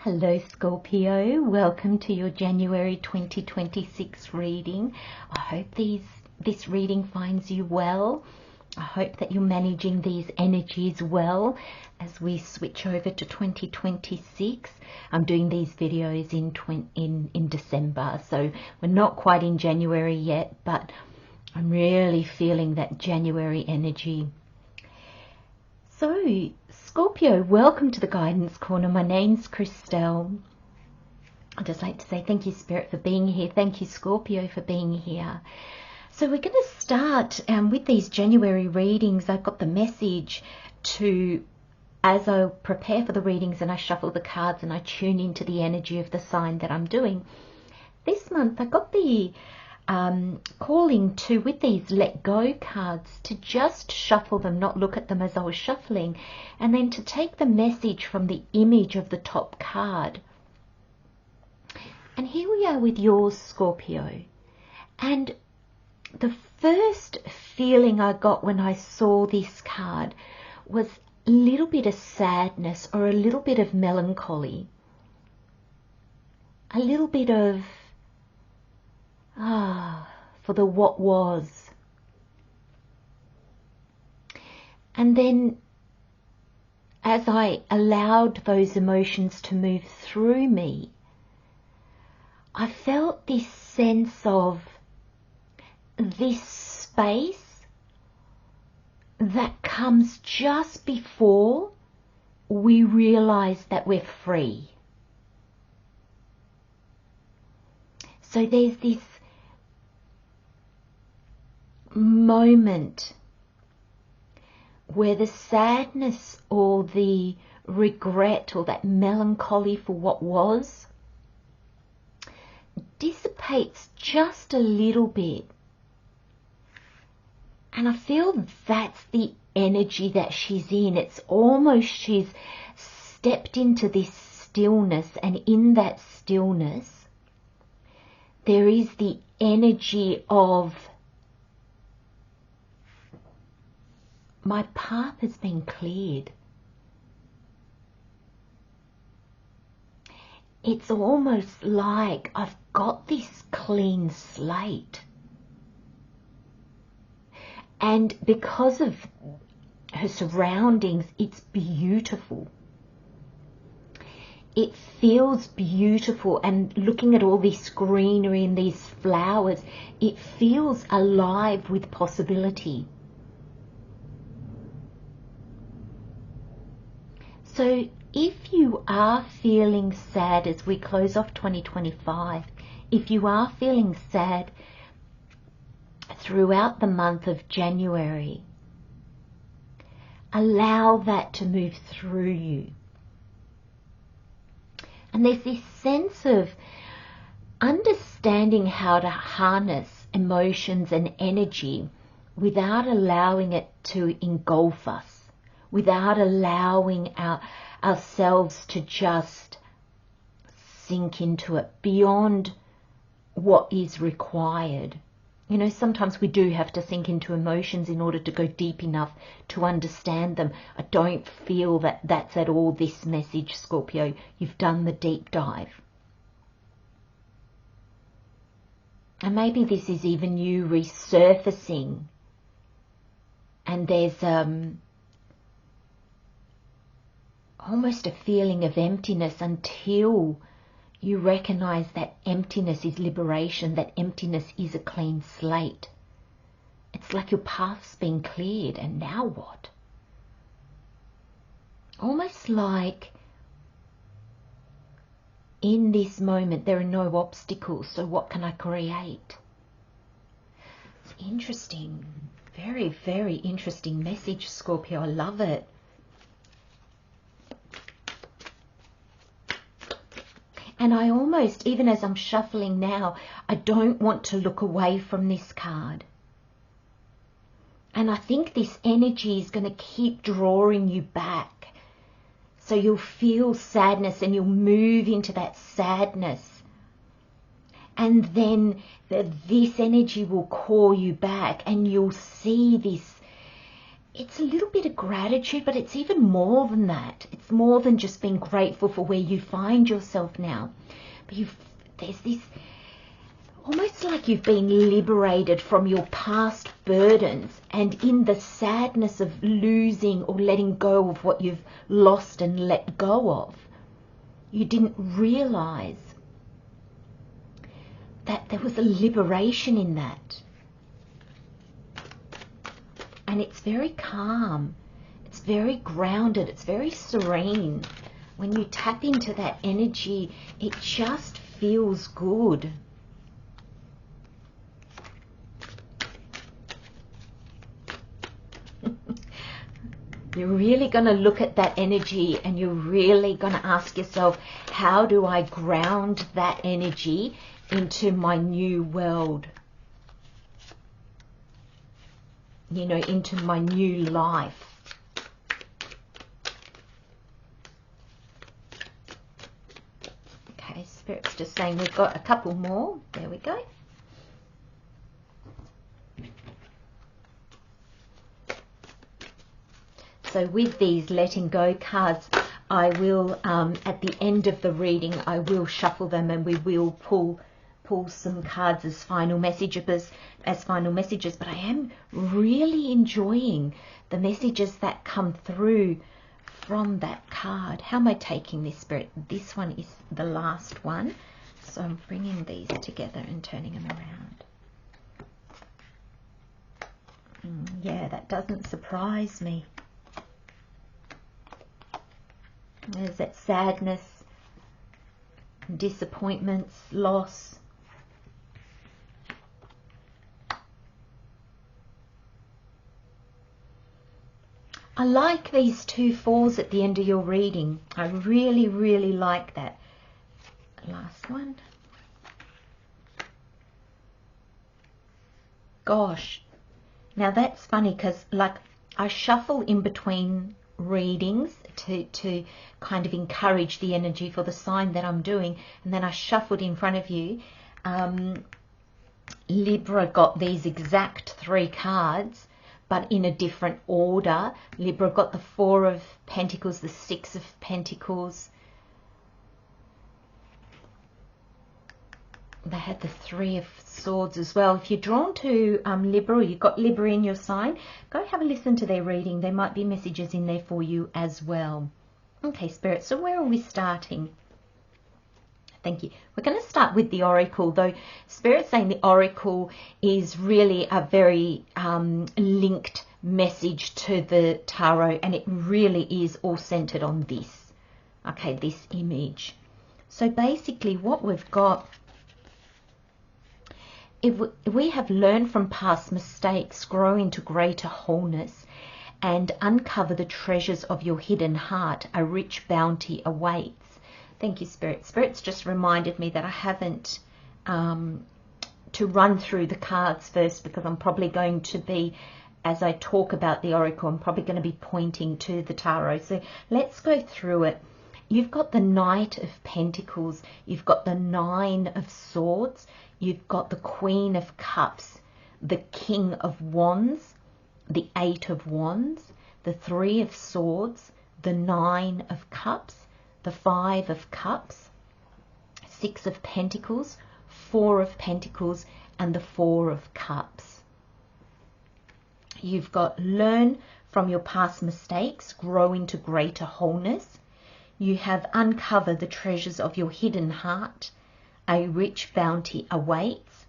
Hello Scorpio, welcome to your January 2026 reading. I hope this reading finds you well. I hope that you're managing these energies well as we switch over to 2026. I'm doing these videos in December, so we're not quite in January yet, but I'm really feeling that January energy. So, Scorpio, welcome to the Guidance Corner. My name's Christelle. I'd just like to say thank you, Spirit, for being here. Thank you, Scorpio, for being here. So we're going to start with these January readings. I've got the message to, as I prepare for the readings and I shuffle the cards and I tune into the energy of the sign that I'm doing. This month I got the calling to, with these let go cards, to just shuffle them, not look at them as I was shuffling, and then to take the message from the image of the top card. And here we are with yours, Scorpio. And the first feeling I got when I saw this card was a little bit of sadness or a little bit of melancholy, a little bit of for the what was. And then as I allowed those emotions to move through me, I felt this sense of this space that comes just before we realize that we're free. So there's this moment where the sadness or the regret or that melancholy for what was dissipates just a little bit. And I feel that's the energy that she's in. It's almost she's stepped into this stillness, and in that stillness there is the energy of my path has been cleared. It's almost like I've got this clean slate. And because of her surroundings, it's beautiful. It feels beautiful, and looking at all this greenery and these flowers, it feels alive with possibility. So if you are feeling sad as we close off 2025, if you are feeling sad throughout the month of January, allow that to move through you. And there's this sense of understanding how to harness emotions and energy without allowing it to engulf us, without allowing ourselves to just sink into it beyond what is required. You know, sometimes we do have to sink into emotions in order to go deep enough to understand them. I don't feel that that's at all this message, Scorpio. You've done the deep dive. And maybe this is even you resurfacing, and there's almost a feeling of emptiness until you recognize that emptiness is liberation, that emptiness is a clean slate. It's like your path's been cleared, and now what? Almost like in this moment there are no obstacles, so what can I create? It's interesting. Very, very interesting message, Scorpio. I love it. And I almost, even as I'm shuffling now, I don't want to look away from this card. And I think this energy is going to keep drawing you back. So you'll feel sadness and you'll move into that sadness. And then this energy will call you back, and you'll see it's a little bit of gratitude, but it's even more than that. It's more than just being grateful for where you find yourself now. But there's this, almost like you've been liberated from your past burdens, and in the sadness of losing or letting go of what you've lost and let go of, you didn't realize that there was a liberation in that. And it's very calm, it's very grounded, it's very serene. When you tap into that energy, it just feels good. You're really going to look at that energy and you're really going to ask yourself, how do I ground that energy into my new world? You know, into my new life. Okay, Spirit's just saying we've got a couple more. There we go. So with these letting go cards, I will, at the end of the reading, I will shuffle them and we will pull some cards as final messages, but I am really enjoying the messages that come through from that card. How am I taking this, Spirit? This one is the last one. So I'm bringing these together and turning them around. Yeah, that doesn't surprise me. There's that sadness, disappointments, loss. I like these 2 fours at the end of your reading. I really, really like that. Last one. Gosh. Now that's funny because like I shuffle in between readings to kind of encourage the energy for the sign that I'm doing, and then I shuffled in front of you. Libra got these exact 3 cards, but in a different order. Libra got the 4 of Pentacles, the 6 of Pentacles. They had the 3 of Swords as well. If you're drawn to Libra, or you've got Libra in your sign, go have a listen to their reading. There might be messages in there for you as well. Okay, Spirit, so where are we starting? Thank you. We're going to start with the Oracle, though Spirit's saying the Oracle is really a very linked message to the Tarot, and it really is all centered on this. Okay, this image. So basically what we've got, if we have learned from past mistakes, grow into greater wholeness, and uncover the treasures of your hidden heart, a rich bounty awaits. Thank you, Spirit. Spirit's just reminded me that I haven't to run through the cards first, because I'm probably going to be, as I talk about the Oracle, I'm probably going to be pointing to the Tarot. So let's go through it. You've got the Knight of Pentacles, you've got the 9 of Swords, you've got the Queen of Cups, the King of Wands, the 8 of Wands, the 3 of Swords, the 9 of Cups, the 5 of Cups, 6 of Pentacles, 4 of Pentacles, and the 4 of Cups. You've got learn from your past mistakes, grow into greater wholeness. You have uncovered the treasures of your hidden heart, a rich bounty awaits,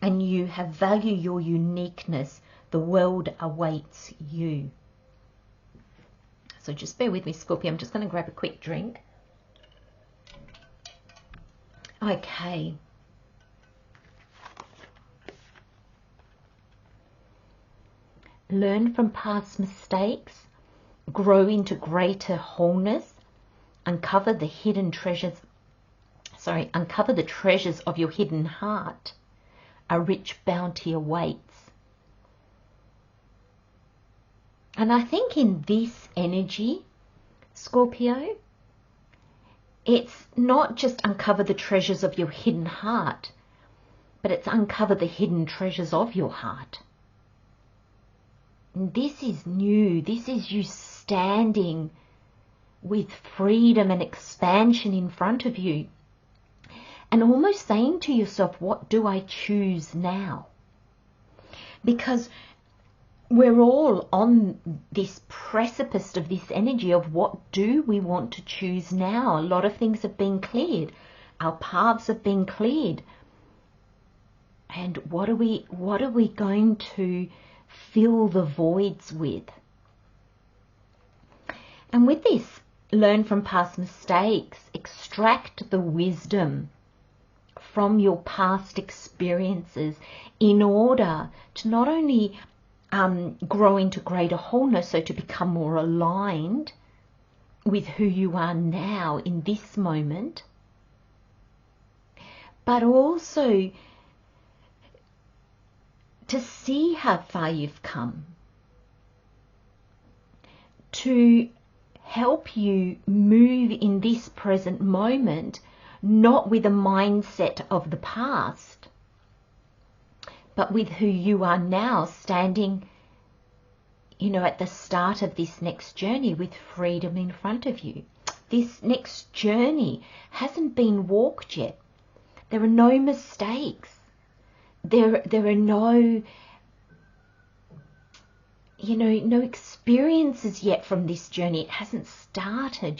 and you have valued your uniqueness, the world awaits you. So just bear with me, Scorpio, I'm just going to grab a quick drink. Okay. Learn from past mistakes, grow into greater wholeness, uncover the hidden treasures, uncover the treasures of your hidden heart, a rich bounty awaits. And I think in this energy, Scorpio, it's not just uncover the treasures of your hidden heart, but it's uncover the hidden treasures of your heart. This is new. This is you standing with freedom and expansion in front of you, and almost saying to yourself, what do I choose now? Because we're all on this precipice of this energy of what do we want to choose now. A lot of things have been cleared. Our paths have been cleared. And what are we going to fill the voids with? And with this, learn from past mistakes, extract the wisdom from your past experiences in order to not only grow into greater wholeness, so to become more aligned with who you are now in this moment, but also to see how far you've come, to help you move in this present moment, not with a mindset of the past, but with who you are now, standing, at the start of this next journey with freedom in front of you. This next journey hasn't been walked yet. There are no mistakes. There are no experiences yet from this journey. It hasn't started.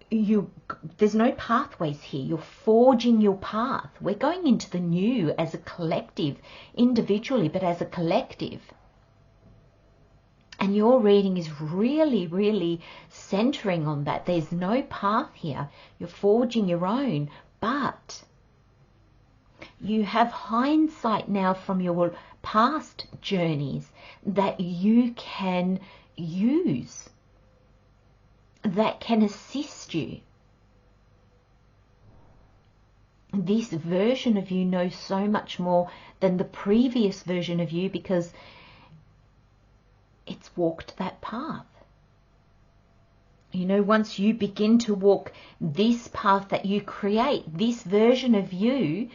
There's no pathways here. You're forging your path. We're going into the new as a collective, individually, but as a collective. And your reading is really, really centering on that. There's no path here. You're forging your own, but you have hindsight now from your past journeys that you can use, that can assist you. This version of you knows so much more than the previous version of you because it's walked that path. Once you begin to walk this path that you create, this version of you,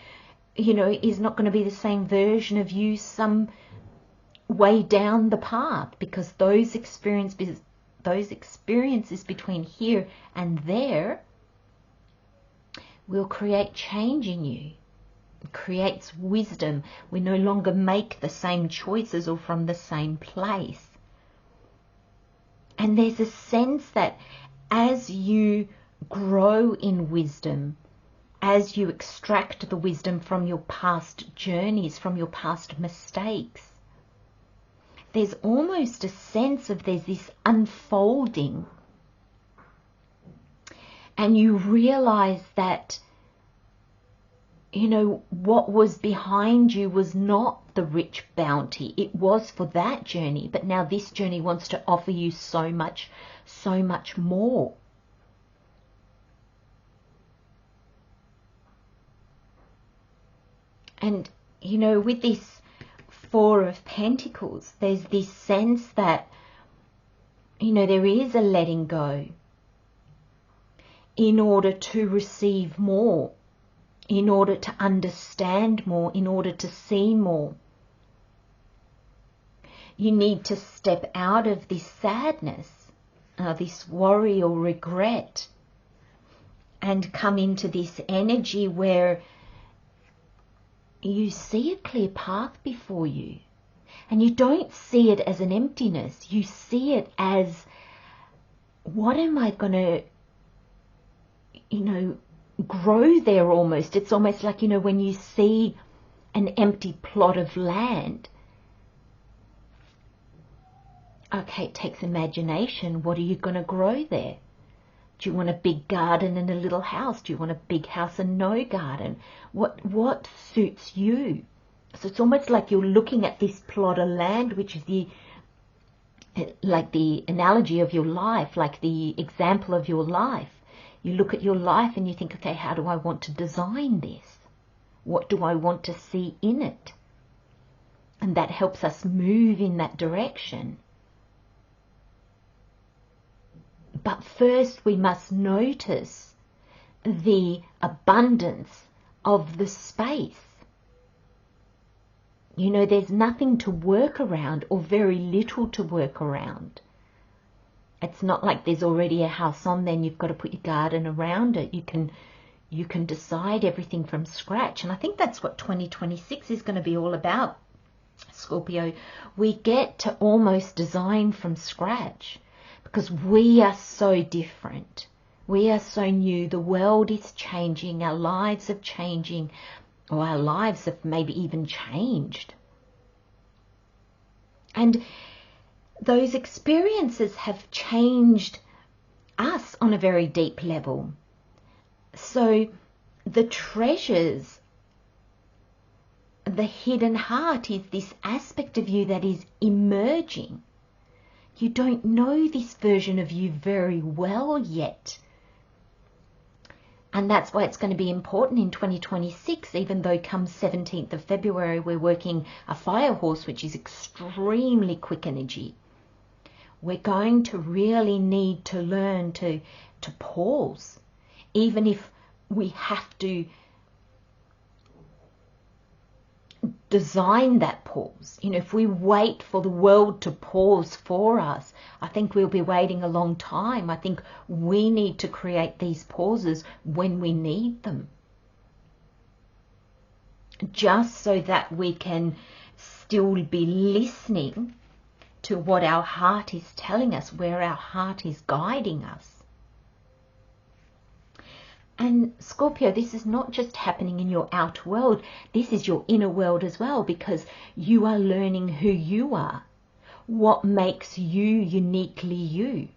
is not going to be the same version of you some way down the path, because those experiences between here and there will create change in you. It creates wisdom. We no longer make the same choices or from the same place. And there's a sense that as you grow in wisdom, as you extract the wisdom from your past journeys, from your past mistakes, there's almost a sense of there's this unfolding. And you realize that, what was behind you was not the rich bounty. It was for that journey, but now this journey wants to offer you so much more. And, with this Four of Pentacles, there's this sense that, there is a letting go in order to receive more, in order to understand more, in order to see more. You need to step out of this sadness, this worry or regret, and come into this energy where you see a clear path before you. And you don't see it as an emptiness. You see it as, what am I going to, grow there almost? It's almost like, when you see an empty plot of land. Okay, it takes imagination. What are you going to grow there? Do you want a big garden and a little house? Do you want a big house and no garden? What suits you? So it's almost like you're looking at this plot of land, which is like the analogy of your life, like the example of your life. You look at your life and you think, okay, how do I want to design this? What do I want to see in it? And that helps us move in that direction. But first we must notice the abundance of the space. You know, there's nothing to work around, or very little to work around. It's not like there's already a house on there and you've got to put your garden around it. You can decide everything from scratch. And I think that's what 2026 is going to be all about, Scorpio. We get to almost design from scratch because we are so different. We are so new. The world is changing. Our lives are changing, or our lives have maybe even changed. And those experiences have changed us on a very deep level. So the treasures, the hidden heart, is this aspect of you that is emerging. You don't know this version of you very well yet. And that's why it's going to be important in 2026, even though come 17th of February, we're working a fire horse, which is extremely quick energy. We're going to really need to learn to pause, even if we have to design that pause. You know, if we wait for the world to pause for us, I think we'll be waiting a long time. I think we need to create these pauses when we need them, just so that we can still be listening to what our heart is telling us, where our heart is guiding us. And Scorpio, this is not just happening in your outer world, this is your inner world as well, because you are learning who you are, what makes you uniquely you.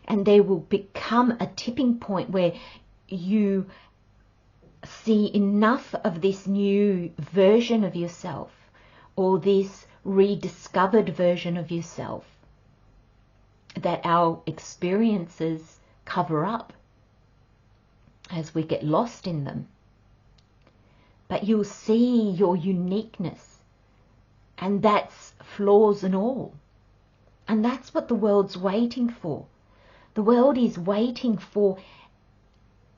And there will become a tipping point where you see enough of this new version of yourself, or this rediscovered version of yourself, that our experiences cover up as we get lost in them. But you'll see your uniqueness, and that's flaws and all. And that's what the world's waiting for. The world is waiting for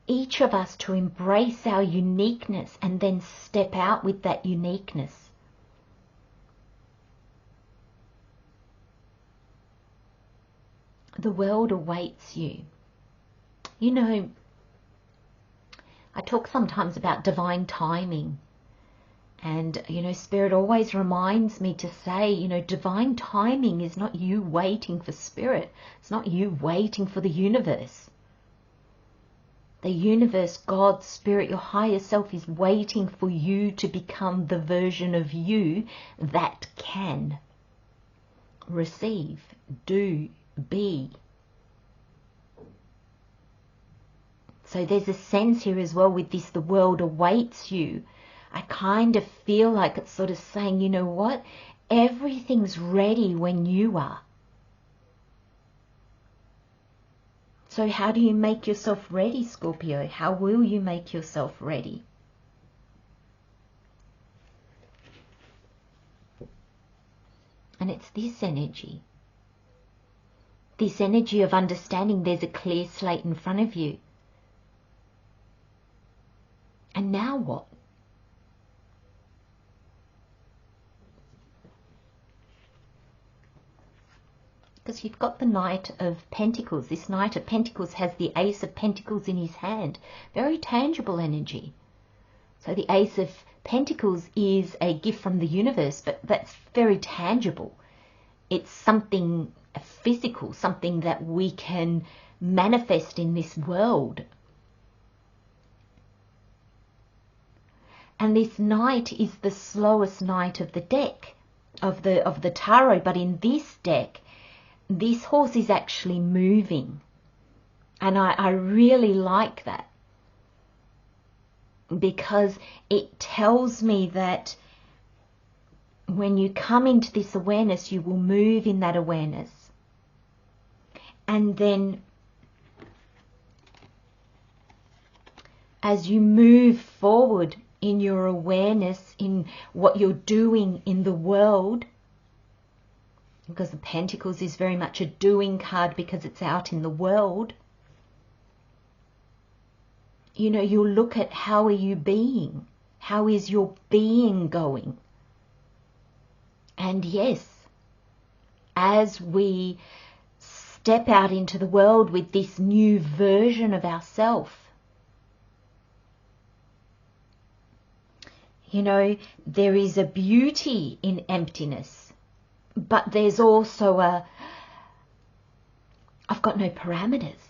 each of us to embrace our uniqueness and then step out with that uniqueness. The world awaits you. You know, I talk sometimes about divine timing. And, you know, Spirit always reminds me to say, you know, divine timing is not you waiting for Spirit. It's not you waiting for the universe. The universe, God, Spirit, your higher self is waiting for you to become the version of you that can receive, do, be. So there's a sense here as well with this, the world awaits you. I kind of feel like it's sort of saying, you know what? Everything's ready when you are. So how do you make yourself ready, Scorpio? How will you make yourself ready? And it's this energy of understanding there's a clear slate in front of you. And now what? Because you've got the Knight of Pentacles. This Knight of Pentacles has the Ace of Pentacles in his hand. Very tangible energy. So the Ace of Pentacles is a gift from the universe, but that's very tangible. It's something physical, something that we can manifest in this world. And this Knight is the slowest Knight of the deck, of the tarot, but in this deck, this horse is actually moving. And I really like that, because it tells me that when you come into this awareness, you will move in that awareness. And then as you move forward in your awareness, in what you're doing in the world, because the Pentacles is very much a doing card because it's out in the world, you know, you'll look at how are you being? How is your being going? And yes, as we step out into the world with this new version of ourselves, you know, there is a beauty in emptiness, but there's also I've got no parameters.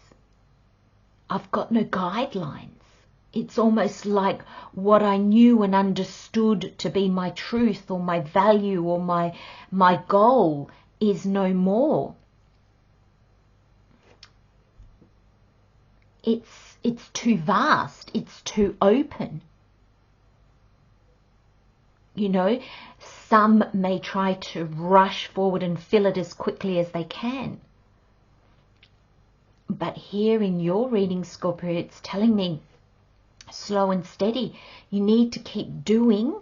I've got no guidelines. It's almost like what I knew and understood to be my truth or my value or my goal is no more. It's too vast. It's too open. You know, some may try to rush forward and fill it as quickly as they can. But here in your reading, Scorpio, it's telling me slow and steady. You need to keep doing,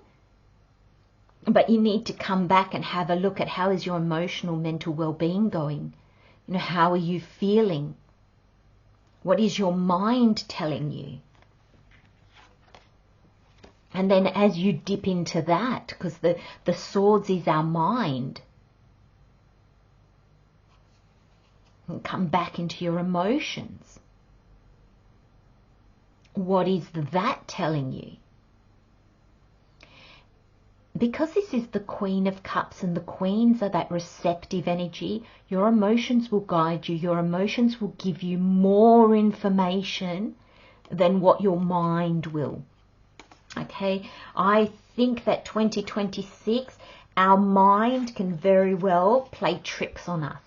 but you need to come back and have a look at how is your emotional, mental well-being going. You know, how are you feeling? What is your mind telling you? And then as you dip into that, because the swords is our mind, and come back into your emotions. What is that telling you? Because this is the Queen of Cups and the Queens are that receptive energy, your emotions will guide you. Your emotions will give you more information than what your mind will. Okay, I think that 2026, our mind can very well play tricks on us.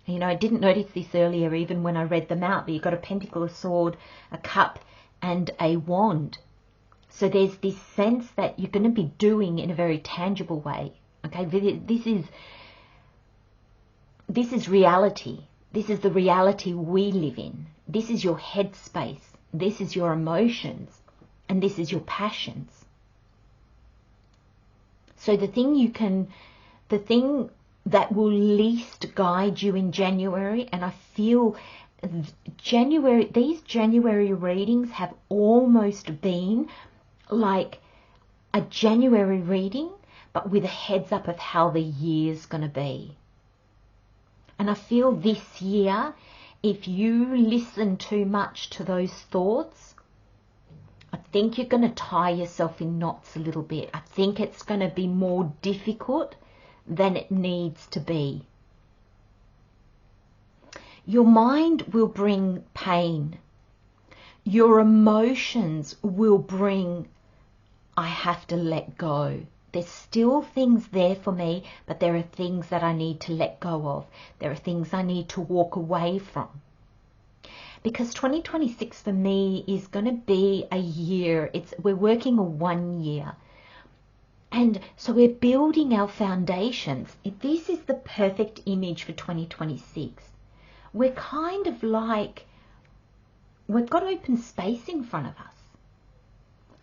You know, I didn't notice this earlier even when I read them out, but you've got a pentacle, a sword, a cup, and a wand. So there's this sense that you're going to be doing in a very tangible way. Okay, this is reality. This is the reality we live in. This is your headspace. This is your emotions. And this is your passions. So the thing that will least guide you in January, and I feel these January readings have almost been like a January reading, but with a heads up of how the year's going to be. And I feel this year, if you listen too much to those thoughts, I think you're going to tie yourself in knots a little bit. I think it's going to be more difficult than it needs to be. Your mind will bring pain. Your emotions will bring, I have to let go. There's still things there for me, but there are things that I need to let go of. There are things I need to walk away from. Because 2026 for me is going to be a year. We're working a 1 year. And so we're building our foundations. This is the perfect image for 2026. We're kind of like, we've got open space in front of us.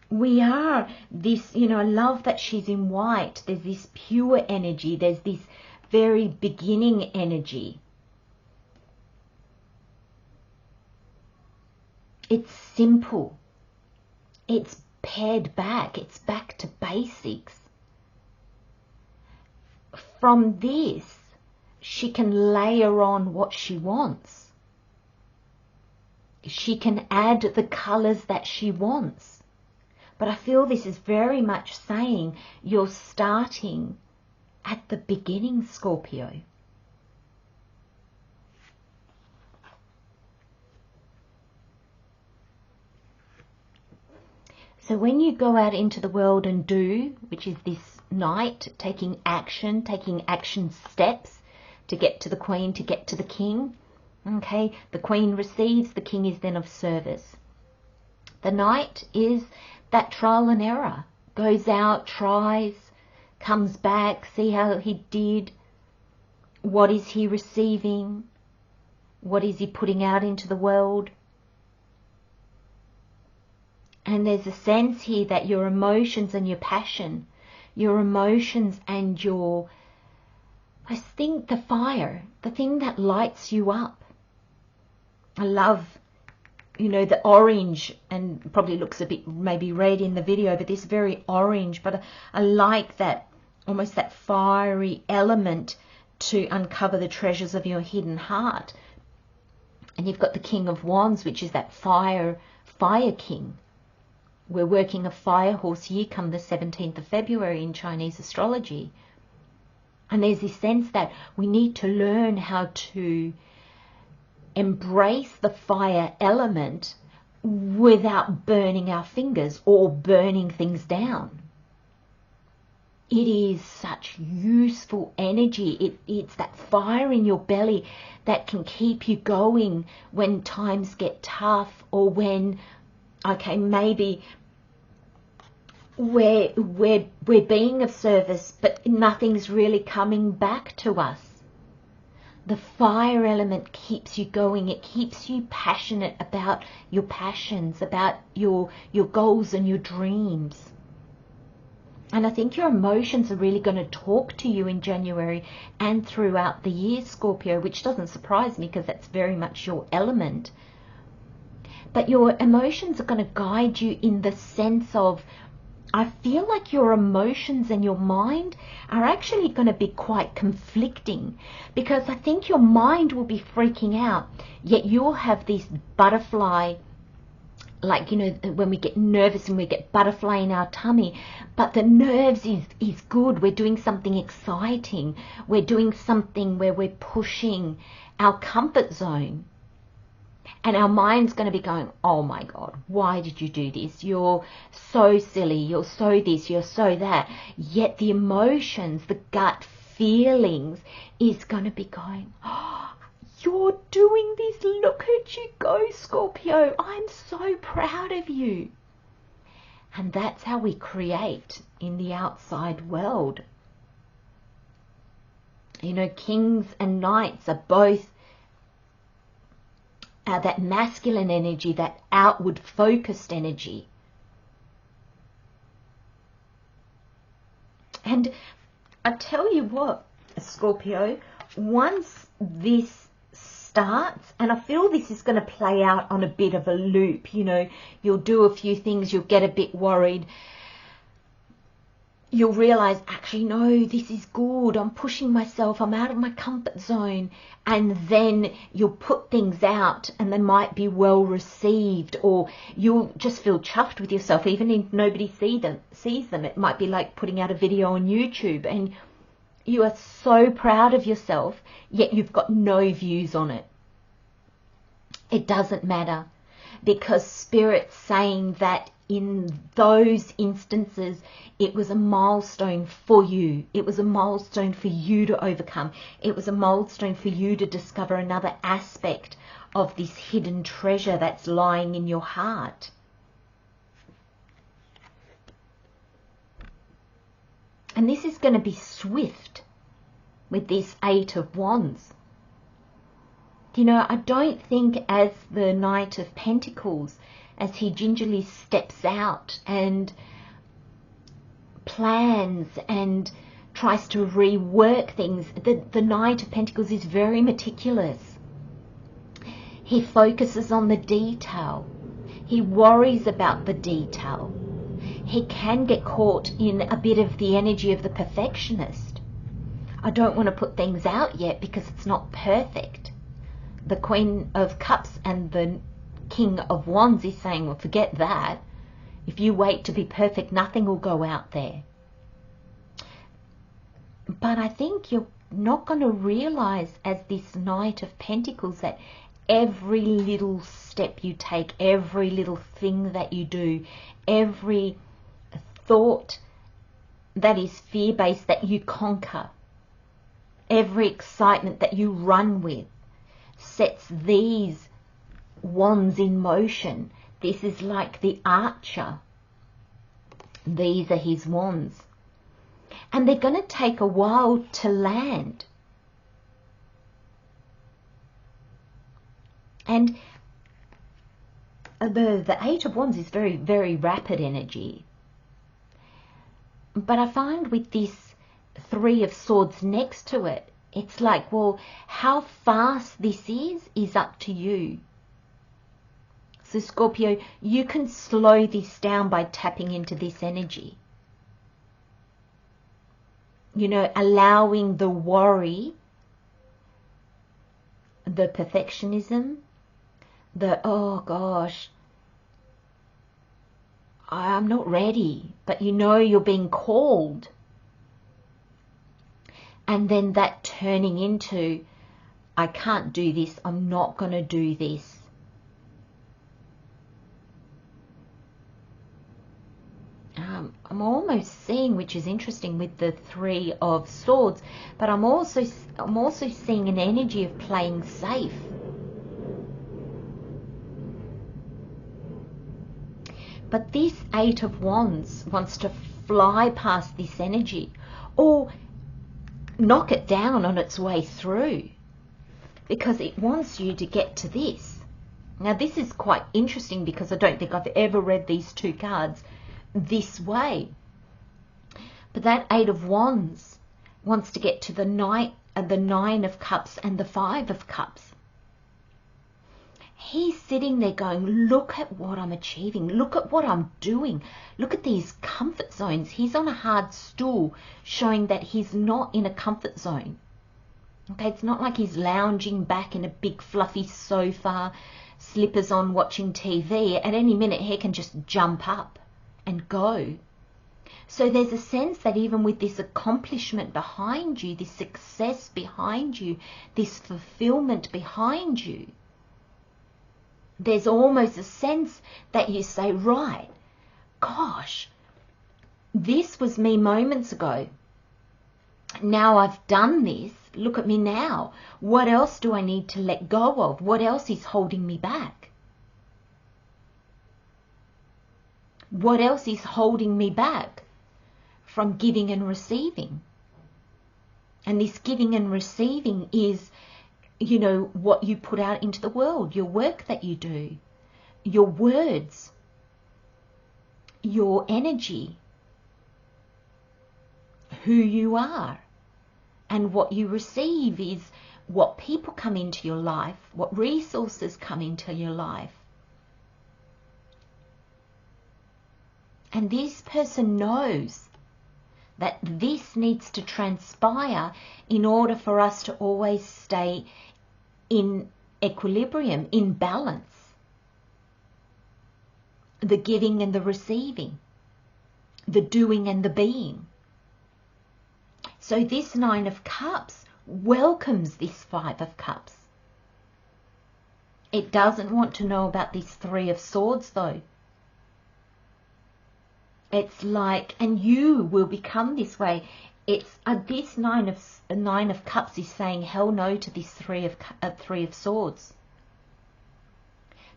We are this, you know, I love that she's in white. There's this pure energy. There's this very beginning energy. It's simple. It's pared back. It's back to basics. From this, she can layer on what she wants. She can add the colors that she wants. But I feel this is very much saying you're starting at the beginning, Scorpio. So when you go out into the world and do, which is this night, taking action steps to get to the Queen, to get to the King, okay, the Queen receives, the King is then of service. The Knight is that trial and error, goes out, tries, comes back, see how he did, what is he receiving, what is he putting out into the world. And there's a sense here that your emotions and your passion, your emotions and your, I think the fire, the thing that lights you up. I love you know, the orange, and probably looks a bit maybe red in the video, but this very orange. But I like that, almost that fiery element to uncover the treasures of your hidden heart. And you've got the King of Wands, which is that fire king. We're working a fire horse year come the 17th of February in Chinese astrology. And there's this sense that we need to learn how to embrace the fire element without burning our fingers or burning things down. It is such useful energy. It's that fire in your belly that can keep you going when times get tough, or when, okay, maybe we're being of service, but nothing's really coming back to us. The fire element keeps you going. It keeps you passionate about your passions, about your goals and your dreams. And I think your emotions are really going to talk to you in January and throughout the year, Scorpio, which doesn't surprise me because that's very much your element. But your emotions are going to guide you in the sense of, I feel like your emotions and your mind are actually going to be quite conflicting, because I think your mind will be freaking out, yet you'll have this butterfly, like, you know, when we get nervous and we get butterfly in our tummy, but the nerves is good. We're doing something exciting. We're doing something where we're pushing our comfort zone. And our mind's going to be going, oh my God, why did you do this? You're so silly. You're so this, you're so that. Yet the emotions, the gut feelings is going to be going, oh, you're doing this. Look at you go, Scorpio. I'm so proud of you. And that's how we create in the outside world. You know, kings and knights are both that masculine energy, that outward focused energy. And I tell you what, Scorpio, once this starts, and I feel this is going to play out on a bit of a loop, you know, you'll do a few things, you'll get a bit worried, you'll realize, actually, no, this is good. I'm pushing myself. I'm out of my comfort zone. And then you'll put things out and they might be well received, or you'll just feel chuffed with yourself, even if nobody sees them. It might be like putting out a video on YouTube and you are so proud of yourself, yet you've got no views on it. It doesn't matter, because Spirit's saying that in those instances, it was a milestone for you. It was a milestone for you to overcome. It was a milestone for you to discover another aspect of this hidden treasure that's lying in your heart. And this is going to be swift with this Eight of Wands. You know, I don't think as the Knight of Pentacles, as he gingerly steps out and plans and tries to rework things, the Knight of Pentacles is very meticulous. He focuses on the detail. He worries about the detail. He can get caught in a bit of the energy of the perfectionist. I don't want to put things out yet because it's not perfect. The Queen of Cups and the King of Wands is saying, well, forget that. If you wait to be perfect, nothing will go out there. But I think you're not going to realize, as this Knight of Pentacles, that every little step you take, every little thing that you do, every thought that is fear-based that you conquer, every excitement that you run with, sets these wands in motion. This is like the archer. These are his wands. And they're going to take a while to land. And the Eight of Wands is very, very rapid energy. But I find with this Three of Swords next to it, it's like, well, how fast this is up to you. So Scorpio, you can slow this down by tapping into this energy. You know, allowing the worry, the perfectionism, the, oh gosh, I'm not ready, but you know you're being called. And then that turning into, I can't do this, I'm not going to do this. I'm almost seeing, which is interesting with the Three of Swords, but I'm also seeing an energy of playing safe. But this Eight of Wands wants to fly past this energy or knock it down on its way through, because it wants you to get to this. Now this is quite interesting because I don't think I've ever read these two cards this way. But that Eight of Wands wants to get to the Nine of Cups and the Five of Cups. He's sitting there going, look at what I'm achieving. Look at what I'm doing. Look at these comfort zones. He's on a hard stool, showing that he's not in a comfort zone. Okay, it's not like he's lounging back in a big fluffy sofa, slippers on, watching TV. At any minute, he can just jump up and go. So there's a sense that even with this accomplishment behind you, this success behind you, this fulfillment behind you, there's almost a sense that you say, right, gosh, this was me moments ago. Now I've done this. Look at me now. What else do I need to let go of? What else is holding me back? What else is holding me back from giving and receiving? And this giving and receiving is, you know, what you put out into the world, your work that you do, your words, your energy, who you are. And what you receive is what people come into your life, what resources come into your life. And this person knows that this needs to transpire in order for us to always stay in equilibrium, in balance. The giving and the receiving, the doing and the being. So this Nine of Cups welcomes this Five of Cups. It doesn't want to know about this Three of Swords though. It's like, and you will become this way. It's this Nine of Cups is saying hell no to this Three of Swords,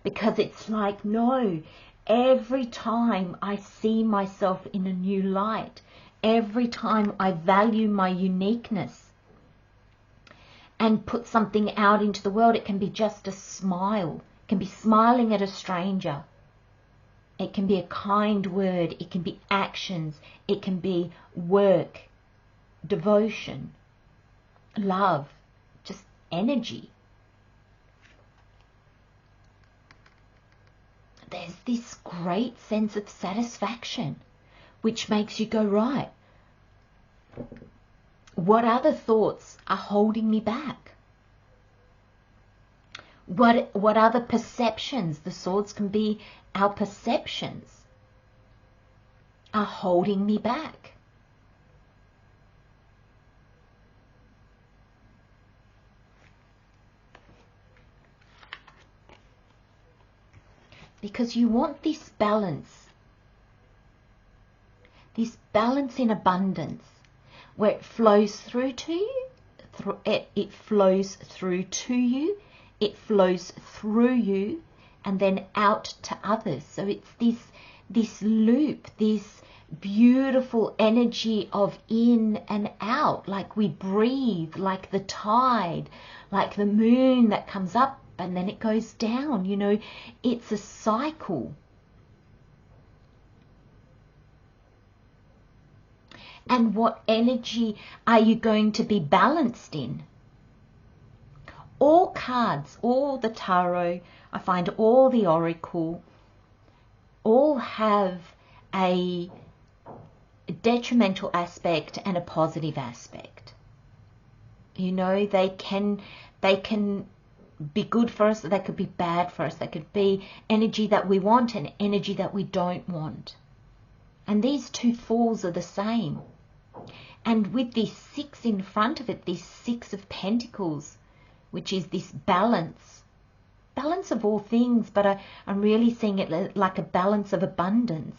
because it's like, no, every time I see myself in a new light, every time I value my uniqueness and put something out into the world, it can be just a smile, it can be smiling at a stranger. It can be a kind word, it can be actions, it can be work, devotion, love, just energy. There's this great sense of satisfaction, which makes you go, right, what other thoughts are holding me back? What other perceptions, the swords can be our perceptions, are holding me back? Because you want this balance in abundance, where it flows through to you, it flows through to you, it flows through you, and then out to others. So it's this loop, this beautiful energy of in and out, like we breathe, like the tide, like the moon that comes up and then it goes down. You know, it's a cycle. And what energy are you going to be balanced in? All cards, all the tarot, I find all the oracle all have a detrimental aspect and a positive aspect. You know, they can be good for us, they could be bad for us, they could be energy that we want and energy that we don't want. And these two falls are the same. And with this 6 in front of it, this 6 of Pentacles, which is this balance of all things, but I'm really seeing it like a balance of abundance.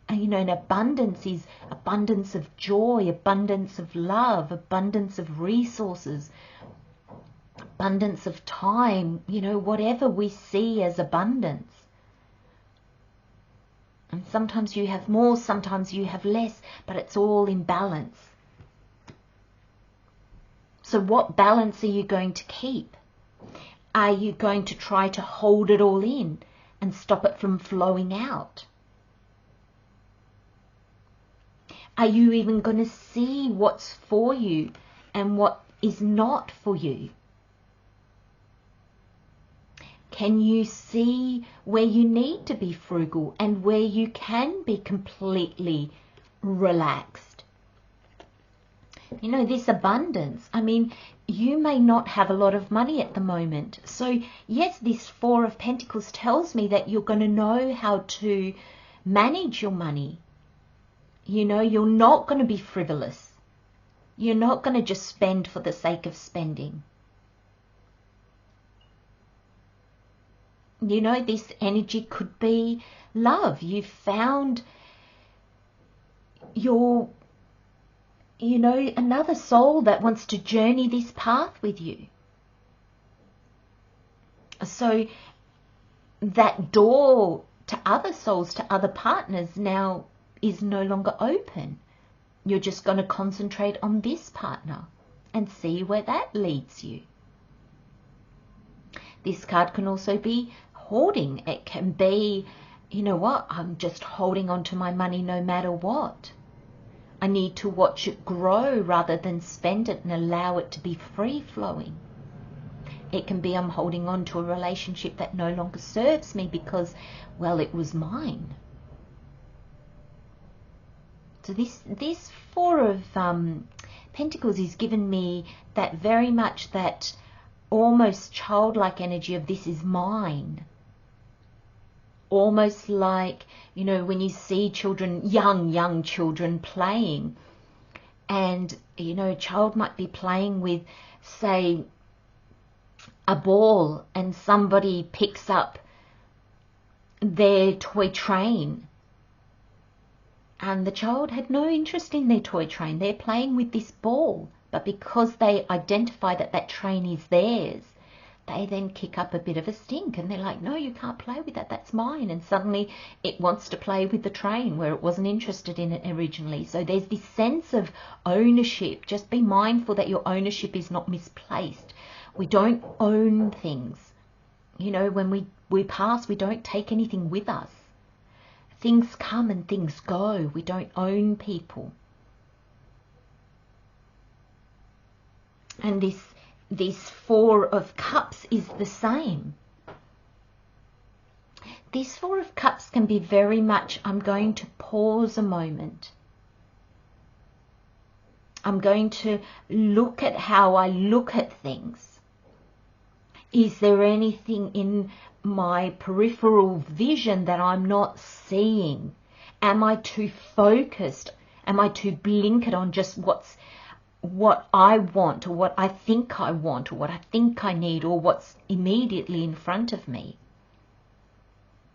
And, you know, an abundance is abundance of joy, abundance of love, abundance of resources, abundance of time, you know, whatever we see as abundance. And sometimes you have more, sometimes you have less, but it's all in balance. So what balance are you going to keep? Are you going to try to hold it all in and stop it from flowing out? Are you even going to see what's for you and what is not for you? Can you see where you need to be frugal and where you can be completely relaxed? You know, this abundance, I mean, you may not have a lot of money at the moment. So yes, this 4 of Pentacles tells me that you're going to know how to manage your money. You know, you're not going to be frivolous. You're not going to just spend for the sake of spending. You know, this energy could be love. You've found your, you know, another soul that wants to journey this path with you. So that door to other souls, to other partners now is no longer open. You're just going to concentrate on this partner and see where that leads you. This card can also be hoarding. It can be, you know what, I'm just holding on to my money no matter what. I need to watch it grow rather than spend it and allow it to be free flowing. It can be I'm holding on to a relationship that no longer serves me because, well, it was mine. So this 4 of Pentacles is given me that very much that almost childlike energy of this is mine. Almost like, you know, when you see children, young children playing, and, you know, a child might be playing with, say, a ball, and somebody picks up their toy train. And the child had no interest in their toy train. They're playing with this ball. But because they identify that that train is theirs, they then kick up a bit of a stink. And they're like, no, you can't play with that. That's mine. And suddenly it wants to play with the train where it wasn't interested in it originally. So there's this sense of ownership. Just be mindful that your ownership is not misplaced. We don't own things. You know, when we pass, we don't take anything with us. Things come and things go. We don't own people. And this 4 of Cups is the same. This 4 of Cups can be very much, I'm going to pause a moment. I'm going to look at how I look at things. Is there anything in my peripheral vision that I'm not seeing? Am I too focused? Am I too blinkered on just what I want, or what I think I want, or what I think I need, or what's immediately in front of me?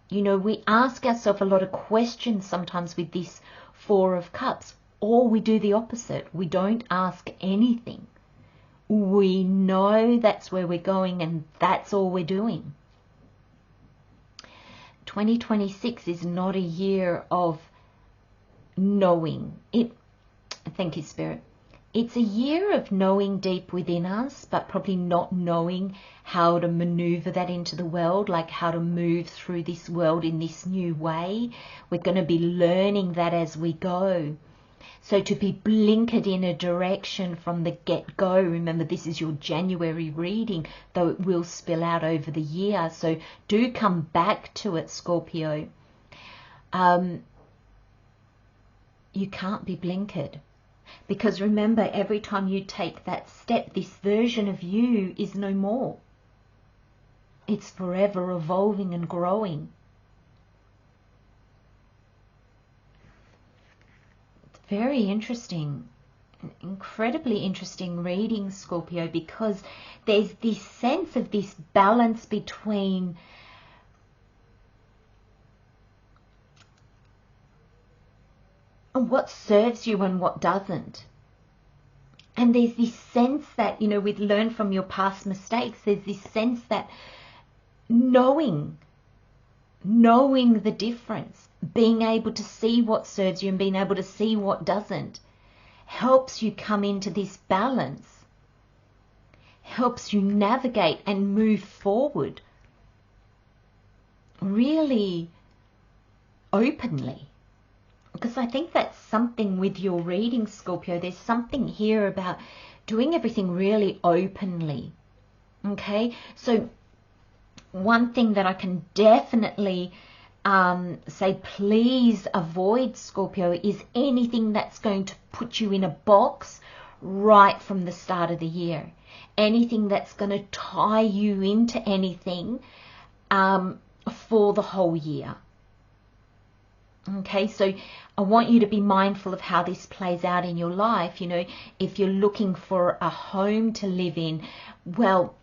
You know, we ask ourselves a lot of questions sometimes with this 4 of Cups, or we do the opposite. We don't ask anything. We know that's where we're going and that's all we're doing. 2026 is not a year of knowing. Thank you, Spirit. It's a year of knowing deep within us, but probably not knowing how to maneuver that into the world, like how to move through this world in this new way. We're going to be learning that as we go. So to be blinkered in a direction from the get-go, remember this is your January reading, though it will spill out over the year. So do come back to it, Scorpio. You can't be blinkered. Because remember, every time you take that step, this version of you is no more. It's forever evolving and growing. It's very interesting, incredibly interesting reading, Scorpio, because there's this sense of this balance between what serves you and what doesn't. And there's this sense that, you know, we've learned from your past mistakes, there's this sense that knowing the difference, being able to see what serves you and being able to see what doesn't, helps you come into this balance, helps you navigate and move forward really openly. Because I think that's something with your reading, Scorpio. There's something here about doing everything really openly. Okay, so one thing that I can definitely say, please avoid, Scorpio, is anything that's going to put you in a box right from the start of the year. Anything that's going to tie you into anything for the whole year. Okay, so I want you to be mindful of how this plays out in your life. You know, if you're looking for a home to live in, well,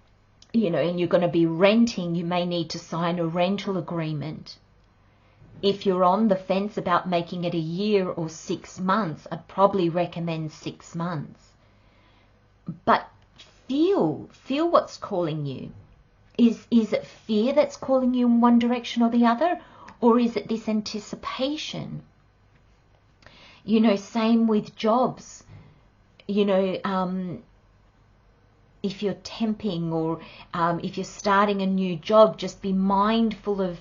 you know, and you're going to be renting, you may need to sign a rental agreement. If you're on the fence about making it a year or 6 months, I'd probably recommend 6 months. But feel what's calling you. Is it fear that's calling you in one direction or the other? Or is it this anticipation? You know, same with jobs. You know, if you're temping or if you're starting a new job, just be mindful of,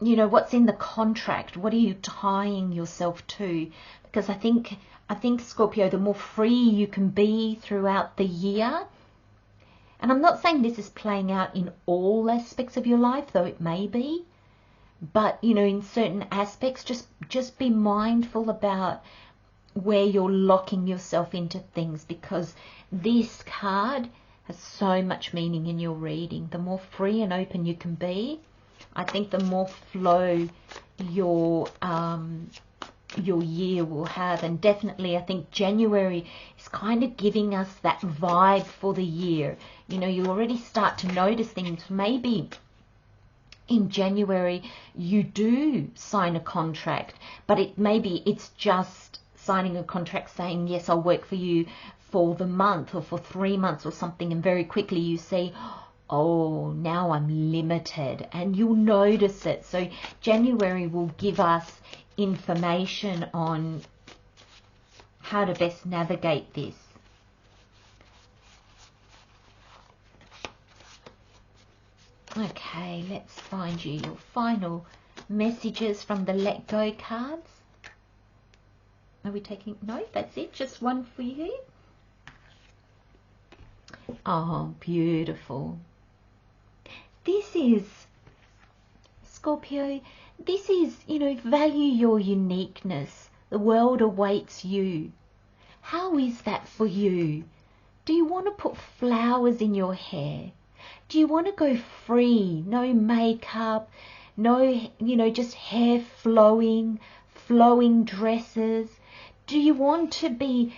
you know, what's in the contract. What are you tying yourself to? Because I think, Scorpio, the more free you can be throughout the year, and I'm not saying this is playing out in all aspects of your life, though it may be, but, you know, in certain aspects, just be mindful about where you're locking yourself into things, because this card has so much meaning in your reading. The more free and open you can be, I think the more flow your year will have. And definitely I think January is kind of giving us that vibe for the year. You know, you already start to notice things. Maybe in January you do sign a contract, but maybe it's just signing a contract saying, yes, I'll work for you for the month or for 3 months or something, and very quickly you see, oh, now I'm limited, and you'll notice it. So January will give us information on how to best navigate this. Okay, let's find you your final messages from the Let Go cards. Are we taking, no, that's it, just one for you. Oh, beautiful. This is, Scorpio, this is, you know, value your uniqueness. The world awaits you. How is that for you? Do you want to put flowers in your hair? Do you want to go free? No makeup, no, you know, just hair flowing dresses? Do you want to be,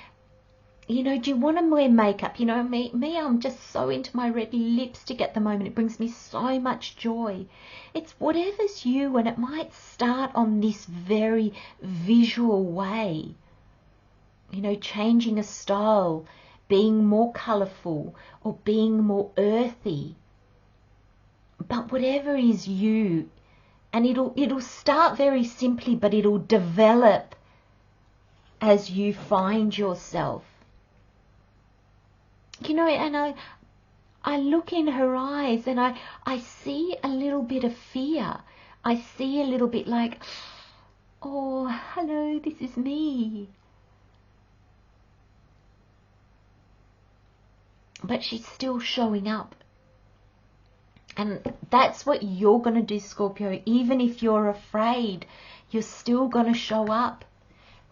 you know, do you want to wear makeup? You know, me, I'm just so into my red lipstick at the moment. It brings me so much joy. It's whatever's you, and it might start on this very visual way. You know, changing a style, being more colourful or being more earthy. But whatever is you, and it'll start very simply, but it'll develop as you find yourself. You know, and I look in her eyes and I see a little bit of fear. I see a little bit like, Oh, hello, this is me. But she's still showing up. And that's what you're going to do, Scorpio. Even if you're afraid, you're still going to show up.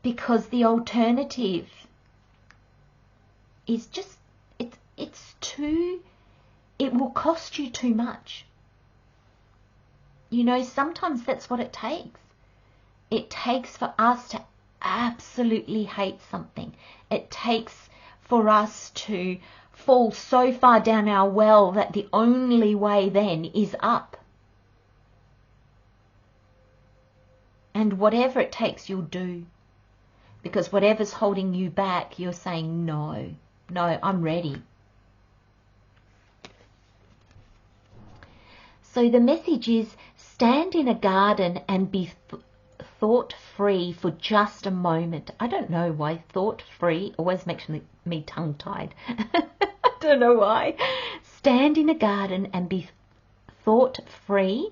Because the alternative is just, it will cost you too much. You know, sometimes that's what it takes. It takes for us to absolutely hate something. It takes for us to fall so far down our well that the only way then is up. And whatever it takes, you'll do. Because whatever's holding you back, you're saying, no, I'm ready. So the message is, stand in a garden and be thought-free for just a moment. I don't know why thought-free always makes me tongue-tied. I don't know why. Stand in a garden and be thought-free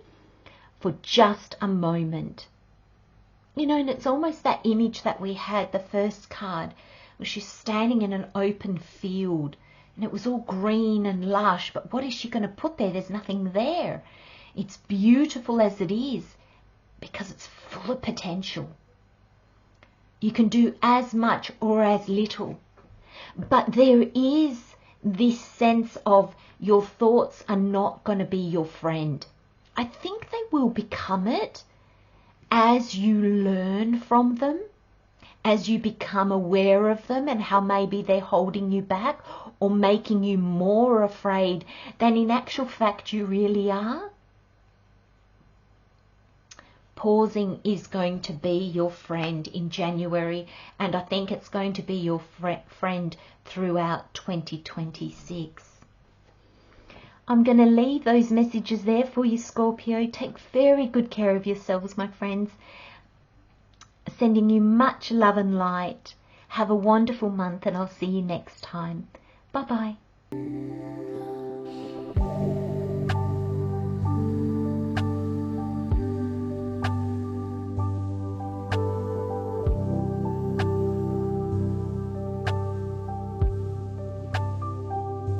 for just a moment. You know, and it's almost that image that we had, the first card, where she's standing in an open field. And it was all green and lush, but what is she going to put there? There's nothing there. It's beautiful as it is because it's full of potential. You can do as much or as little. But there is this sense of your thoughts are not going to be your friend. I think they will become it as you learn from them, as you become aware of them and how maybe they're holding you back or making you more afraid than in actual fact you really are. Pausing is going to be your friend in January, and I think it's going to be your friend throughout 2026. I'm going to leave those messages there for you, Scorpio. Take very good care of yourselves, my friends. Sending you much love and light. Have a wonderful month, and I'll see you next time. Bye-bye.